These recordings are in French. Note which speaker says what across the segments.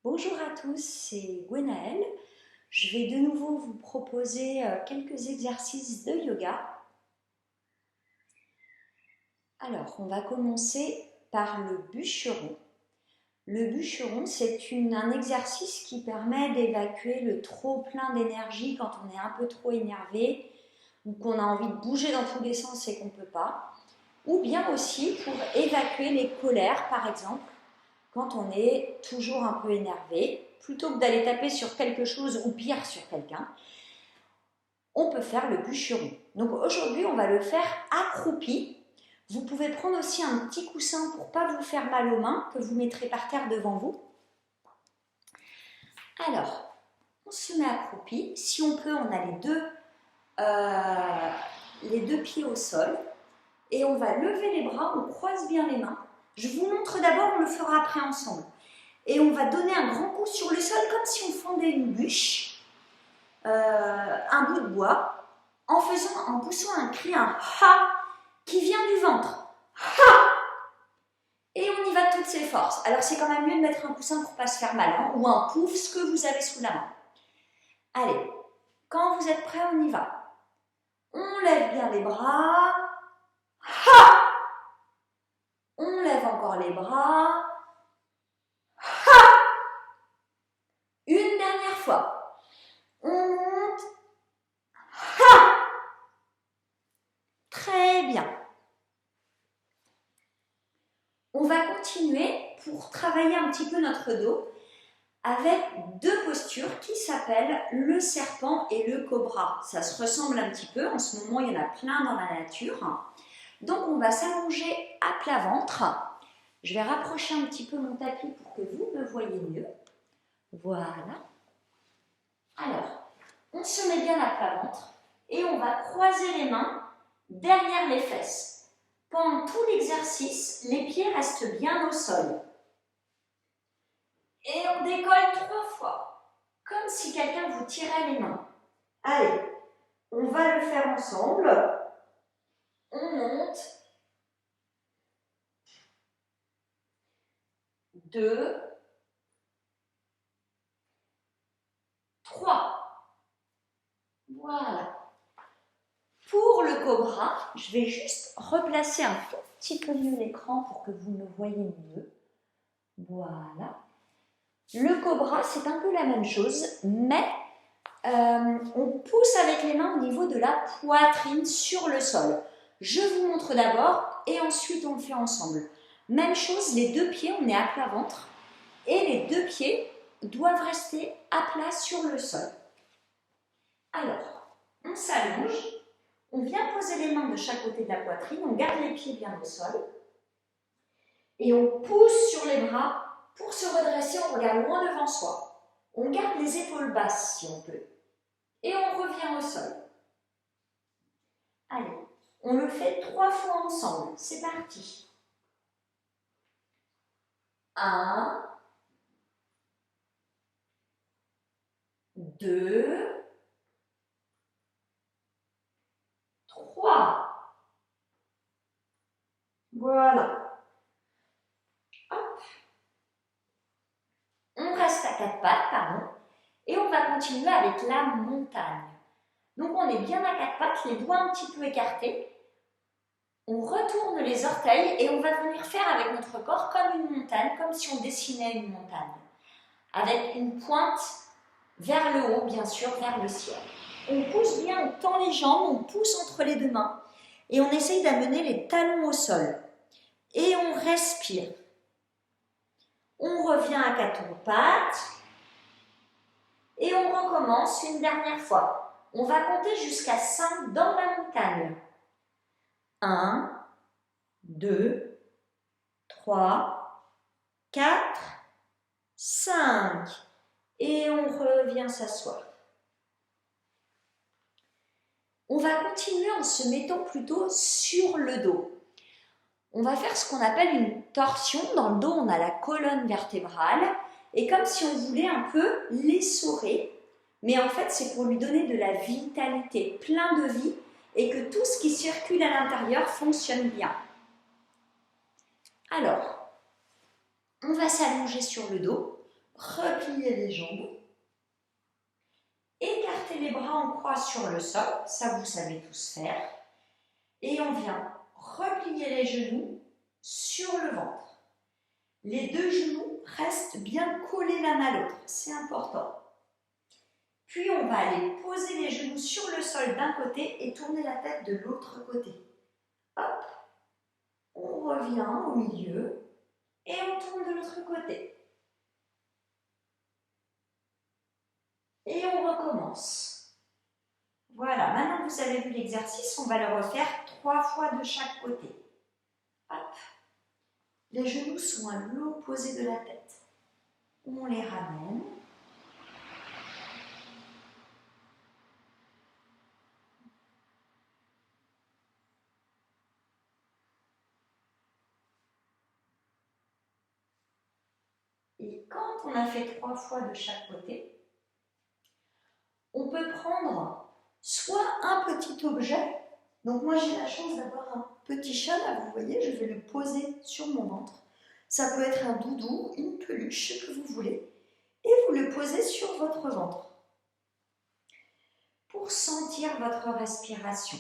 Speaker 1: Bonjour à tous, c'est Gwenaëlle. Je vais de nouveau vous proposer quelques exercices de yoga. Alors, on va commencer par le bûcheron. Le bûcheron, c'est un exercice qui permet d'évacuer le trop-plein d'énergie quand on est un peu trop énervé ou qu'on a envie de bouger dans tous les sens et qu'on ne peut pas. Ou bien aussi pour évacuer les colères, par exemple, quand on est toujours un peu énervé. Plutôt que d'aller taper sur quelque chose ou pire sur quelqu'un, on peut faire le bûcheron. Donc aujourd'hui, on va le faire accroupi. Vous pouvez prendre aussi un petit coussin pour ne pas vous faire mal aux mains, que vous mettrez par terre devant vous. Alors, on se met accroupi. Si on peut, on a les deux pieds au sol. Et on va lever les bras, on croise bien les mains. Je vous montre d'abord, on le fera après ensemble. Et on va donner un grand coup sur le sol comme si on fendait une bûche, un bout de bois, en poussant un cri, un ha qui vient du ventre. Ha! Et on y va de toutes ses forces. Alors c'est quand même mieux de mettre un coussin pour ne pas se faire mal, hein, ou un pouf, ce que vous avez sous la main. Allez, quand vous êtes prêts, on y va. On lève bien les bras. Ha! On lève encore les bras. Une dernière fois. On monte. Ha! Très bien. On va continuer pour travailler un petit peu notre dos avec deux postures qui s'appellent le serpent et le cobra. Ça se ressemble un petit peu. En ce moment, il y en a plein dans la nature. Donc, on va s'allonger à plat ventre. Je vais rapprocher un petit peu mon tapis pour que vous me voyez mieux. Voilà. Alors, on se met bien à plat ventre et on va croiser les mains derrière les fesses. Pendant tout l'exercice, les pieds restent bien au sol. Et on décolle 3 fois, comme si quelqu'un vous tirait les mains. Allez, on va le faire ensemble. On monte. 2, 3. Voilà. Pour le cobra, je vais juste replacer un tout petit peu mieux l'écran pour que vous me voyez mieux. Voilà. Le cobra, c'est un peu la même chose, mais on pousse avec les mains au niveau de la poitrine sur le sol. Je vous montre d'abord et ensuite on le fait ensemble. Même chose, les deux pieds, on est à plat ventre et les deux pieds doivent rester à plat sur le sol. Alors, on s'allonge, on vient poser les mains de chaque côté de la poitrine, on garde les pieds bien au sol et on pousse sur les bras. Pour se redresser, on regarde loin devant soi. On garde les épaules basses si on peut. Et on revient au sol. Allez, on le fait 3 fois ensemble. C'est parti. 1, 2, 3. Voilà. Hop. On reste à 4 pattes, pardon. Et on va continuer avec la montagne. Donc on est bien à 4 pattes, les doigts un petit peu écartés. On retourne les orteils et on va venir faire avec notre corps comme une montagne, comme si on dessinait une montagne. Avec une pointe vers le haut, bien sûr, vers le ciel. On pousse bien, on tend les jambes, on pousse entre les deux mains et on essaye d'amener les talons au sol. Et on respire. On revient à 4 pattes et on recommence une dernière fois. On va compter jusqu'à 5 dans la montagne. 1, 2, 3, 4, 5. Et on revient s'asseoir. On va continuer en se mettant plutôt sur le dos. On va faire ce qu'on appelle une torsion. Dans le dos, on a la colonne vertébrale. Et comme si on voulait un peu l'essorer. Mais en fait, c'est pour lui donner de la vitalité, plein de vie. Et que tout ce qui circule à l'intérieur fonctionne bien. Alors, on va s'allonger sur le dos. replier les jambes, écarter les bras en croix sur le sol, ça vous savez tous faire, et on vient replier les genoux sur le ventre. Les deux genoux restent bien collés l'un à l'autre, c'est important. Puis on va aller poser les genoux sur le sol d'un côté et tourner la tête de l'autre côté. Hop, on revient au milieu et on tourne de l'autre côté. Et on recommence. Voilà, maintenant que vous avez vu l'exercice, on va le refaire 3 fois de chaque côté. Hop. Les genoux sont à l'opposé de la tête. On les ramène. Et quand on a fait 3 fois de chaque côté, on peut prendre soit un petit objet. Donc moi j'ai la chance d'avoir un petit chat, là vous voyez, je vais le poser sur mon ventre. Ça peut être un doudou, une peluche, ce que vous voulez. Et vous le posez sur votre ventre. Pour sentir votre respiration.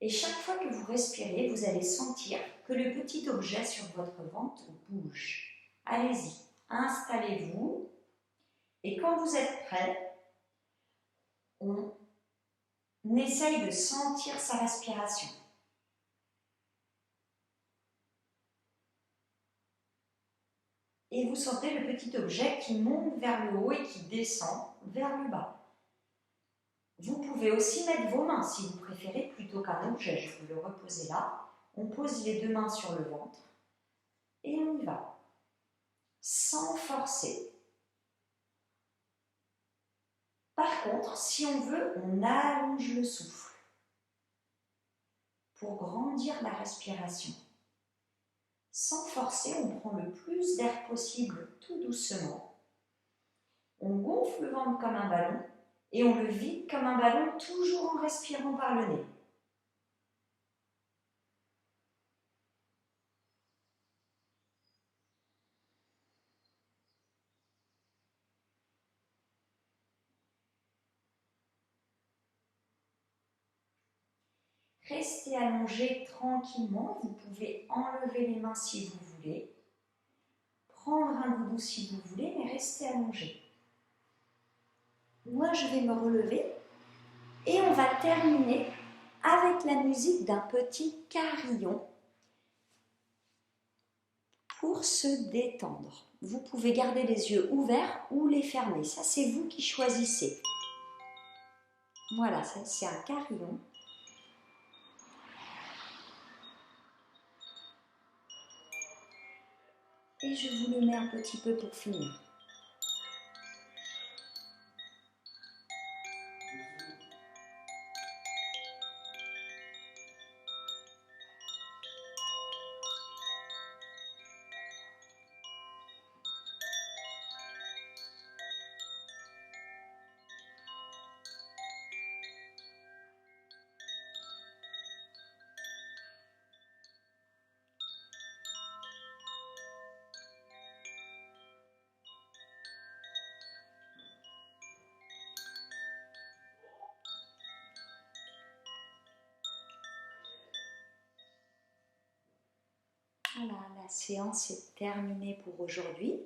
Speaker 1: Et chaque fois que vous respirez, vous allez sentir que le petit objet sur votre ventre bouge. Allez-y, installez-vous. Et quand vous êtes prêt, on essaye de sentir sa respiration. Et vous sentez le petit objet qui monte vers le haut et qui descend vers le bas. Vous pouvez aussi mettre vos mains si vous préférez plutôt qu'un objet. Je peux le reposer là. On pose les deux mains sur le ventre et on y va. Sans forcer. Par contre, si on veut, on allonge le souffle pour grandir la respiration. Sans forcer, on prend le plus d'air possible tout doucement. On gonfle le ventre comme un ballon et on le vide comme un ballon, toujours en respirant par le nez. Restez allongé tranquillement, vous pouvez enlever les mains si vous voulez, prendre un doudou si vous voulez, mais restez allongé. Moi, je vais me relever et on va terminer avec la musique d'un petit carillon pour se détendre. Vous pouvez garder les yeux ouverts ou les fermer, ça c'est vous qui choisissez. Voilà, ça c'est un carillon. Et je vous le mets un petit peu pour finir. Voilà, la séance est terminée pour aujourd'hui.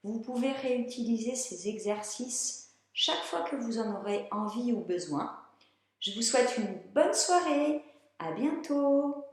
Speaker 1: Vous pouvez réutiliser ces exercices chaque fois que vous en aurez envie ou besoin. Je vous souhaite une bonne soirée. À bientôt.